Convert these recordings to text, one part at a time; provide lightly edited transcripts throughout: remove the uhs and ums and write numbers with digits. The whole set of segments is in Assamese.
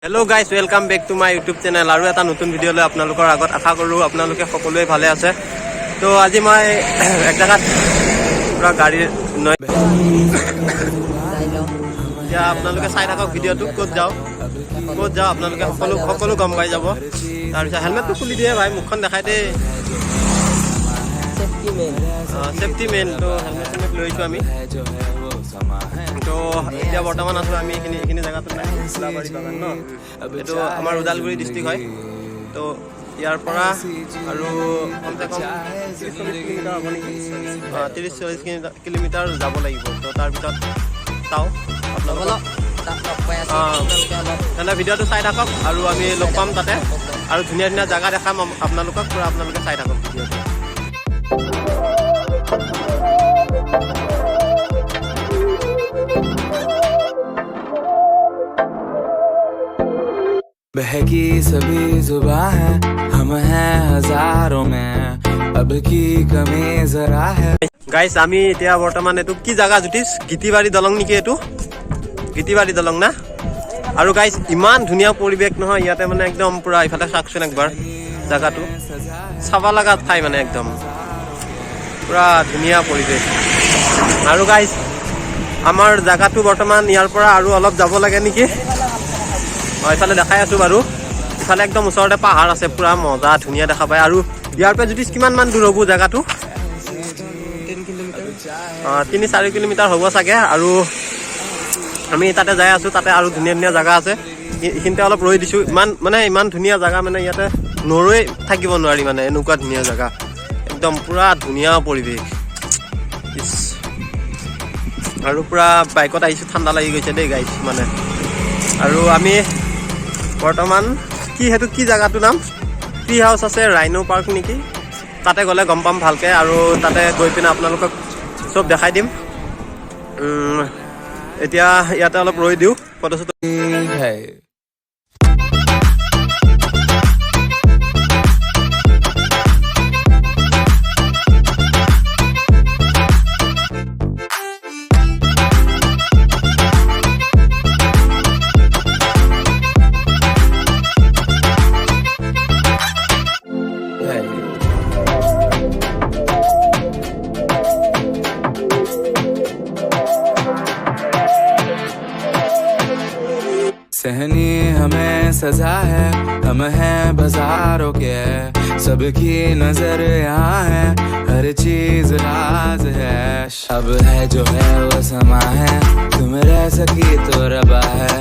Hello guys, welcome back to my YouTube channel और এটা নতুন ভিডিও লৈ আপোনালোকৰ আগত আশা কৰোঁ আপোনালোকে সকলোৱে ভালে আছে। তো আজি মই এক জায়গাত পুৰা গাড়ী এতিয়া আপোনালোকে চাই থাকক ভিডিঅ'টো। ক'ত যাওঁ আপোনালোকে সকলো গম পাই যাব। তাৰপিছত হেলমেটটো খুলি দিয়ে ভাই, মুখখন দেখাই দে। Safety main. তো হেলমেট লৈছোঁ আমি। তো এতিয়া বৰ্তমান আছোঁ আমি এইখিনি জেগাটো ফুলাবাৰী বাগান ন, এইটো আমাৰ ওদালগুৰি ডিষ্ট্ৰিক্ট হয়। তো ইয়াৰ পৰা আৰু কমচে কম 30-40 কিলোমিটাৰ হ'ব নেকি, 30-40 কিলোমিটাৰ যাব লাগিব। তো তাৰপিছত চাওঁ আপোনালোকক, তেনে ভিডিঅ'টো চাই থাকক আৰু আমি লগ পাম তাতে, আৰু ধুনীয়া ধুনীয়া জেগা দেখাম আপোনালোকক। পূৰা আপোনালোকে চাই থাকক ভিডিঅ'টো। बहकी सभी जुबां है, हम हैं हजारों में, अब की कमी जरा है। গাইছ আমি এতিয়া বৰ্তমান এইটো কি জেগা জ্যোতিষ, গীতিবাৰী দলং নেকি? এইটো গীতিবাৰী দলং না? আৰু গাইছ ইমান ধুনীয়া পৰিৱেশ নহয় ইয়াতে, মানে একদম পুৰা ইফালে চাওকচোন একবাৰ, জেগাটো চাব লগা ঠাই, মানে একদম পুৰা ধুনীয়া পৰিৱেশ। আৰু গাইছ আমাৰ জেগাটো বৰ্তমান ইয়াৰ পৰা আৰু অলপ যাব লাগে নেকি। ইফালে দেখাই আছোঁ বাৰু, ইফালে একদম ওচৰতে পাহাৰ আছে, পুৰা মজা ধুনীয়া দেখা পায়। আৰু ইয়াৰ পৰা যদি কিমান মান দূৰ হ'ব জেগাটো? 3-4 কিলোমিটাৰ হ'ব চাগে। আৰু আমি তাতে যাই আছোঁ, তাতে আৰু ধুনীয়া ধুনীয়া জেগা আছে। এইখিনিতে অলপ ৰৈ দিছোঁ। ইমান ধুনীয়া জেগা, মানে ইয়াতে নৰৈ থাকিব নোৱাৰি, মানে এনেকুৱা ধুনীয়া জেগা, একদম পুৰা ধুনীয়া পৰিৱেশ। আৰু পুৰা বাইকত আহিছোঁ, ঠাণ্ডা লাগি গৈছে দেই গাইছ মানে। আৰু আমি বৰ্তমান সেইটো কি জেগাটোৰ নাম, ট্ৰি হাউচ আছে, ৰাইনো পাৰ্ক নেকি, তাতে গ'লে গম পাম ভালকৈ। আৰু তাতে গৈ পিনে আপোনালোকক চব দেখাই দিম। এতিয়া ইয়াতে অলপ ৰৈ দিওঁ, ফটো চটো। सहनी हमें सजा है, हम हैं बाजारों के, सबकी नजर यहाँ है, हर चीज राज है। अब है जो है वो समा है, तुम रह सकी तो रबा है।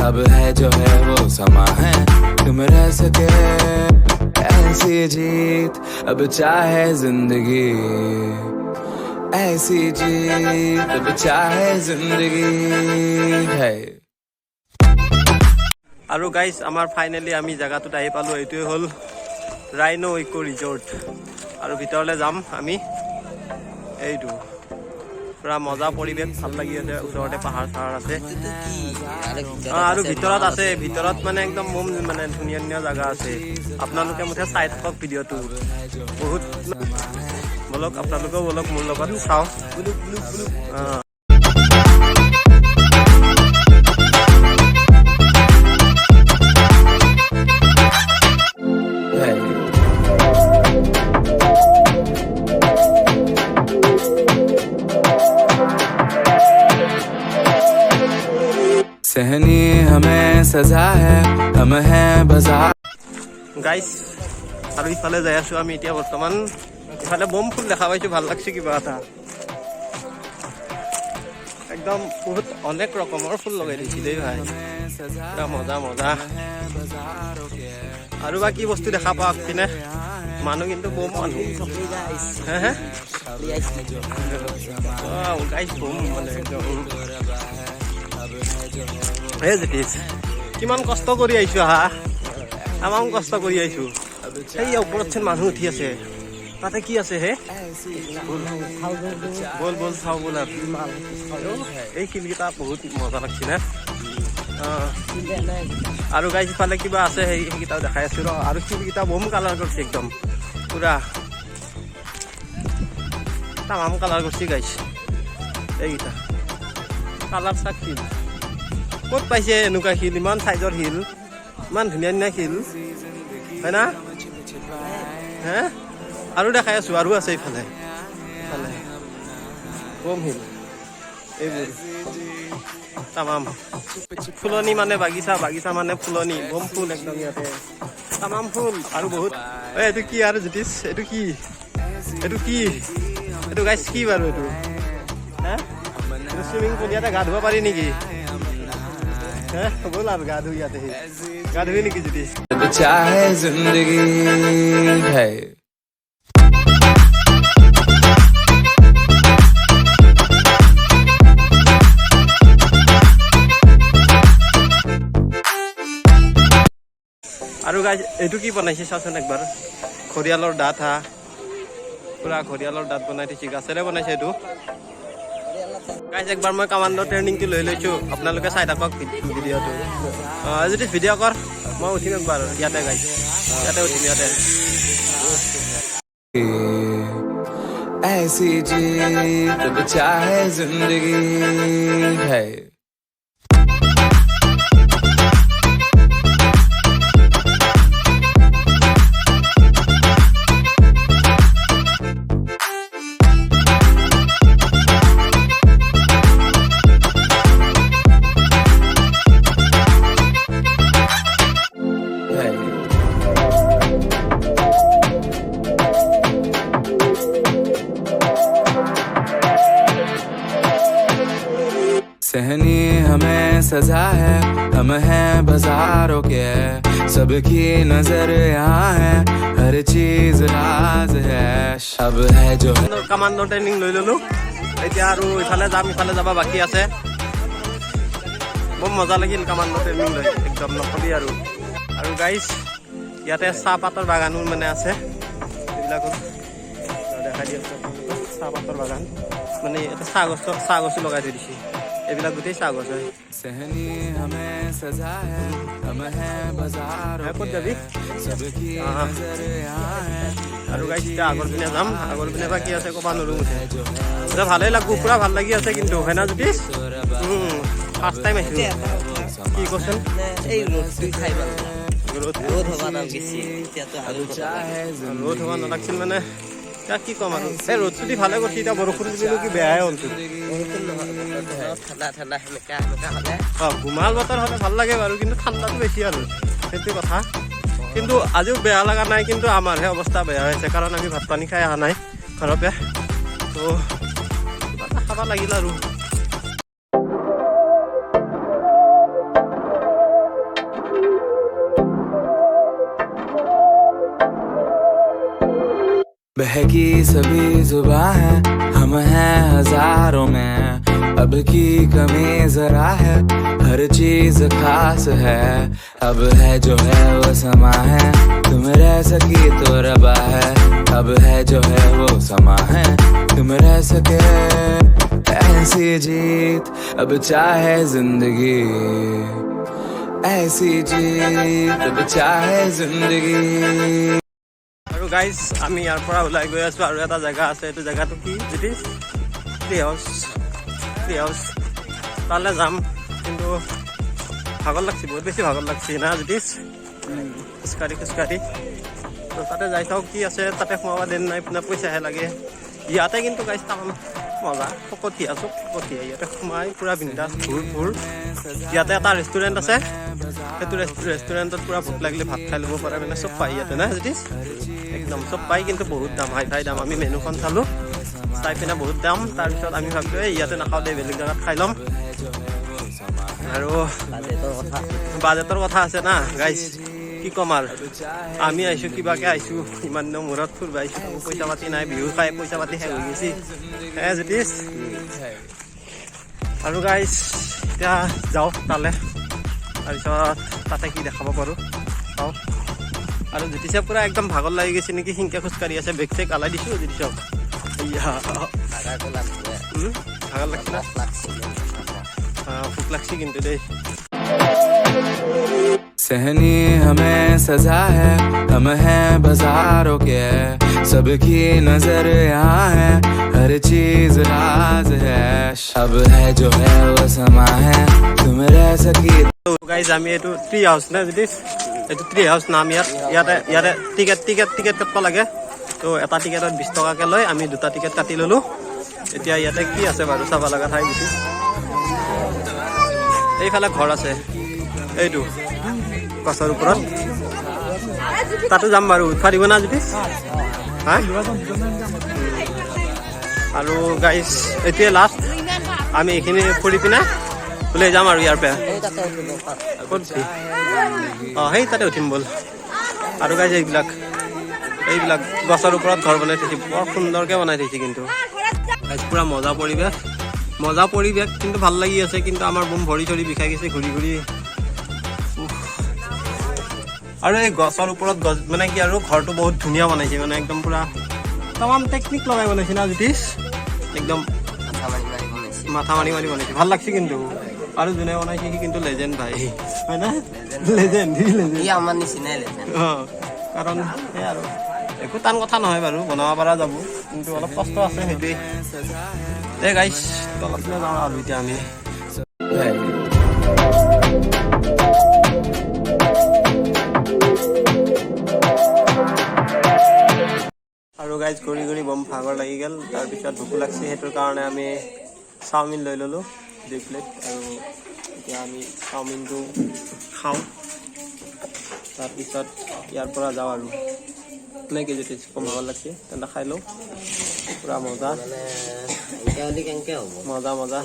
अब है जो है वो समा है, तुम रह सके ऐसी जीत, अब चाहे जिंदगी ऐसी जीत, अब चाहे जिंदगी है। আৰু গাইছ আমাৰ ফাইনেলি আমি জেগাটোত আহি পালোঁ। এইটোৱে হ'ল ৰাইনো ইকো ৰিজৰ্ট। আৰু ভিতৰলৈ যাম আমি। এইটো পুৰা মজা পৰিৱেশ, ভাল লাগি আছে, ওচৰতে পাহাৰ চাহাৰ আছে। আৰু ভিতৰত আছে, ভিতৰত মানে একদম মানে ধুনীয়া ধুনীয়া জেগা আছে। আপোনালোকে মুঠে চাই থাকক ভিডিঅ'টো, বহুত বলক, আপোনালোকেও বলক মোৰ লগত চাওঁ। सहनी हमें सजा है, हम हैं बाजार। গাইছ আৰু ইফালে যাই আছোঁ আমি এতিয়া বৰ্তমান। ইফালে বম ফুল দেখা পাইছোঁ, ভাল লাগছে কিবা এটা, একদম বহুত অনেক ৰকমৰ ফুল লগাই দিছিল দেই ভাই, পুৰা মজা মজা। আৰু বা কি বস্তু দেখা পাওক পিনে, মানুহ কিন্তু বম মানুহ। গাইছ বম মানে একদম। হে জ্যোতিষ, কিমান কষ্ট কৰি আহিছোঁ হা, আমাৰো কষ্ট কৰি আহিছোঁ। সেই ওপৰত চোন মানুহ উঠি আছে, তাতে কি আছে হে? বল বল চাওঁ বল। এই শিলকেইটা বহুত মজা লাগছে না। আৰু গাইছ ইফালে কিবা আছে, সেইকেইটাও দেখাই আছোঁ ৰ। আৰু শিলকেইটা বম কালাৰ কৰিছে, একদম পুৰা তামাম কালাৰ কৰিছে গাইছ। এইকেইটা কালাৰ চাক শিল। ক'ত পাইছে এনেকুৱা শিল ইমান চাইজৰ শিল ইমান ধুনীয়া ধুনীয়া শিল হয় না হে আৰু দেখাই আছোঁ আৰু আছে এইফালে ইফালে কম শিল এইবোৰ তামাম ফুলনি মানে বাগিচা বাগিচা মানে ফুলনি বম ফুল একদম ইয়াতে তামাম ফুল আৰু বহুত এইটো কি আৰু জ্যোতিষ এইটো কি এইটো গাইছ কি বাৰু এইটো হে চুইমিং পুল ইয়াতে গা ধুব পাৰি নেকি হে ব'ল আৰু গা ধুই ইয়াতে গা ধুই নেকি জ্যোতিষ अब चाहे जिंदगी है আৰু গাইজ এইটো কি বনাইছে চাচোন একবাৰ ঘৰিয়ালৰ দাঁত হা পুৰা ঘৰিয়ালৰ দাঁত বনাই থৈছে গাছেৰে বনাইছে এইটো গাইজ একবাৰ মই কামাণ্ডো ট্ৰেইনিংটো লৈ লৈছোঁ আপোনালোকে চাই থাকক ভিডিঅ'টো যদি ভিডিঅ' কৰ মই উঠিম একবাৰ ইয়াতে গাইজ ইয়াতে উঠিম ইয়াতে ऐसी जीत अब चाहे जिंदगी है सहनी हमें सजा है हम हैं बाजारों के सबकी नजर यहाँ है हर चीज राज है अब है जो है কামাণ্ডো ট্ৰেইনিং লৈ ল'লোঁ এতিয়া আৰু ইফালে যাম ইফালে যাব বাকী আছে বৰ মজা লাগিল কামাণ্ডো ট্ৰেইনিং লৈ একদম নকবি আৰু গাইজ ইয়াতে চাহপাতৰ বাগানো মানে আছে এইবিলাকত দেখাই দি আছোঁ চাহপাতৰ বাগান মানে এটা চাহ গছো লগাই থৈ দিছে এইবিলাক গোটেই চাহ গছ হয় सहनी हमें सजा है हम हैं बाजारों ক'ত के যাবি सबकी नजर यहाँ है আৰু গাইজ এতিয়া আগৰ পিনে যাম আগৰ পিনে বা কি আছে ক'ব নোৱাৰোঁ এতিয়া ভালেই লাগব পুৰা ভাল লাগি আছে কিন্তু হয় না জ্যোতিষ ফাৰ্ষ্ট টাইম আহিছোঁ কি কৈছোন এই ৰ'দটো খাই ভাল ৰ'দ ৰ'দ হ'ব নালাগিছিল এতিয়াতো আৰু चाहे ৰ'দ হ'ব নালাগিছিল মানে এতিয়া কি ক'ম আৰু এই ৰ'দ চুটি ভালে কৰিছে এতিয়া বৰষুণ দিলেও কি বেয়াই হ'ল বৰষুণ নহয় ঠাণ্ডা ঠাণ্ডা সেমেকা সেমেকা হ'লে ঘুমাল বতৰ হ'লে ভাল লাগে বাৰু কিন্তু ঠাণ্ডাটো বেছি আৰু সেইটো কথা কিন্তু আজিও বেয়া লগা নাই কিন্তু আমাৰহে অৱস্থা বেয়া হৈছে কাৰণ আমি ভাত পানী খাই অহা নাই ঘৰৰ পৰা তো কিবা এটা খাব লাগিল আৰু बहकी सभी जुबां है हम हैं हजारों में अब की कमी जरा है हर चीज खास है अब है जो है वो समा है तुम रह सकी तो रबा है अब है जो है वो समा है तुम रह सके ऐसी जीत अब चाहे जिंदगी ऐसी जीत अब चाहे जिंदगी আৰু গাইজ আমি ইয়াৰ পৰা ওলাই গৈ আছোঁ আৰু এটা জেগা আছে এইটো জেগাটো কি জ্যোতিষ ট্ৰি হাউচ তালৈ যাম কিন্তু ভাগৰ লাগছে বহুত বেছি ভাগৰ লাগছে না জ্যোতিষ খোজকাঢ়ি তো তাতে যাই চাওঁ কি আছে তাতে সোমাব দিন নাই পিনে পইচাহে লাগে ইয়াতে কিন্তু গাইজ তামাম মজা ফকতীয়া চব ফকতীয়া ইয়াতে সোমাই পুৰা বিন্দাছ ঘূৰ ইয়াতে এটা ৰেষ্টুৰেণ্ট আছে সেইটো ৰেষ্টুৰেণ্টত পুৰা ভোক লাগিলে ভাত খাই ল'ব পাৰে মানে চব পাই ইয়াতে না জ্যোতিষ একদম চব পাই কিন্তু বহুত দাম হাই দাম আমি মেনুখন চালোঁ চাই পিনে বহুত দাম তাৰপিছত আমি ভাবিলোঁ এই ইয়াতে নাখাওঁ দেই বেলেগ জেগাত খাই ল'ম আৰু বাজেটৰ কথা আছে না গাইজ কি ক'ম আৰু আমি আহিছোঁ কিবাকৈ আহিছোঁ ইমান দিনৰ মূৰত ফুৰিব আহিছোঁ পইচা পাতি নাই বিহু খাই পইচা পাতি শেষ হৈ গৈছে জ্যোতিষ আৰু গাইজ এতিয়া যাওঁ তালৈ তাৰপিছত তাতে কি দেখাব পাৰোঁ চাওঁ আৰু জ্যোতিষে পুৰা একদম ভাগৰ লাগি গৈছে নেকি সিংকে খোজকাঢ়ি আছে বেগ চেগ আলাই দিছোঁ জ্যোতিষক ভাগৰ লাগছে না ভোক লাগছে কিন্তু দেই सहनी हमें सजा है हम हैं बाजारों के सबकी नजर यहाँ है हर चीज राज है अब है जो है वो समा है तुम रह सकी গাইজ আমি এইটো ট্ৰি হাউচ নে যদি এইটো ট্ৰি হাউচ নাম ইয়াতে টিকেট কাটব লাগে তো এটা টিকেটত 20 টকাকে লয় আমি দুটা টিকেট কাটি ললো এতিয়া ইয়াতে কি আছে বাৰু চাব লগা ঠাই যদি এইফালে ঘৰ আছে এইটো গছৰ ওপৰত তাতো যাম বাৰু উঠা দিব না যদি হা আৰু গাইজ এতিয়া লাষ্ট আমি এইখিনি ফুৰি পিনে ওলাই যাম আৰু ইয়াৰ পৰা ক'ত সেই তাতে উঠিম ব'ল আৰু গাইজ এইবিলাক গছৰ ওপৰত ঘৰ বনাই থৈছে বৰ সুন্দৰকৈ বনাই থৈছে কিন্তু পুৰা মজা পৰিৱেশ কিন্তু ভাল লাগি আছে কিন্তু আমাৰ বম ভৰি চৰি বিষাই গৈছে ঘূৰি আৰু এই গছৰ ওপৰত গছ মানে কি আৰু ঘৰটো বহুত ধুনীয়া বনাইছে মানে একদম পুৰা তামাম টেকনিক লগাই বনাইছে না জ্যোতিষ একদম মাথা মাৰি বনাইছে ভাল লাগছে কিন্তু আৰু যোনে বনাইছে সি কিন্তু লেজেণ্ড ভাই হয় না লেজেণ্ড আমাৰ নিচিনাই কাৰণ সেই আৰু একো টান কথা নহয় বাৰু বনাব পৰা যাব কিন্তু অলপ কষ্ট আছে সেইটোৱেই এই গাইছ তলত যাওঁ আৰু এতিয়া আমি আৰু গাইজ ঘূৰি বম ভাগৰ লাগি গ'ল তাৰপিছত ভোক লাগছে সেইটোৰ কাৰণে আমি চাওমিন লৈ ল'লোঁ 2 প্লেট আৰু এতিয়া আমি চাওমিনটো খাওঁ তাৰপিছত ইয়াৰ পৰা যাওঁ আৰু নে কি যদি কম ভাগৰ লাগছে তেন্তে খাই লওঁ পুৰা মজা মজা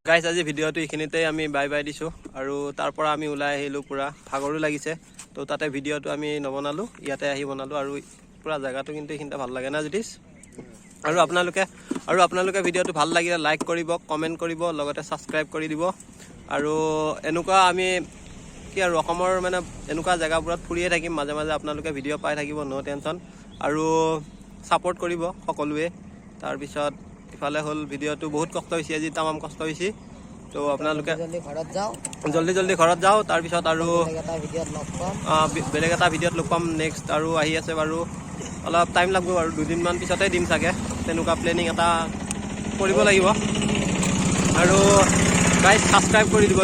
গাইজ আজি ভিডিঅ'টো এইখিনিতে আমি বাই দিছোঁ আৰু তাৰ পৰা আমি ওলাই আহিলোঁ পুৰা ভাগৰো লাগিছে তো তাতে ভিডিঅ'টো আমি নবনালোঁ ইয়াতে আহি বনালোঁ আৰু পুৰা জেগাটো কিন্তু এইখিনিতে ভাল লাগে না জ্যোতিষ আৰু আপোনালোকে ভিডিঅ'টো ভাল লাগিলে লাইক কৰিব কমেণ্ট কৰিব লগতে ছাবস্ক্ৰাইব কৰি দিব আৰু এনেকুৱা আমি কি আৰু অসমৰ মানে এনেকুৱা জেগাবোৰত ফুৰিয়ে থাকিম মাজে মাজে আপোনালোকে ভিডিঅ' পাই থাকিব ন' টেনশ্যন আৰু ছাপোৰ্ট কৰিব সকলোৱে তাৰপিছত ইফালে হ'ল ভিডিঅ'টো বহুত কষ্ট হৈছে আজি তামাম কষ্ট হৈছে তো আপোনালোকে জল্দি ঘৰত যাওঁ তাৰপিছত আৰু বেলেগ এটা ভিডিঅ'ত লগ পাম নেক্সট আৰু আহি আছে বাৰু অলপ টাইম লাগিব বাৰু 2 দিনমান পিছতে দিম চাগে তেনেকুৱা প্লেনিং এটা কৰিব লাগিব আৰু গাইজ ছাবস্ক্ৰাইব কৰি দিব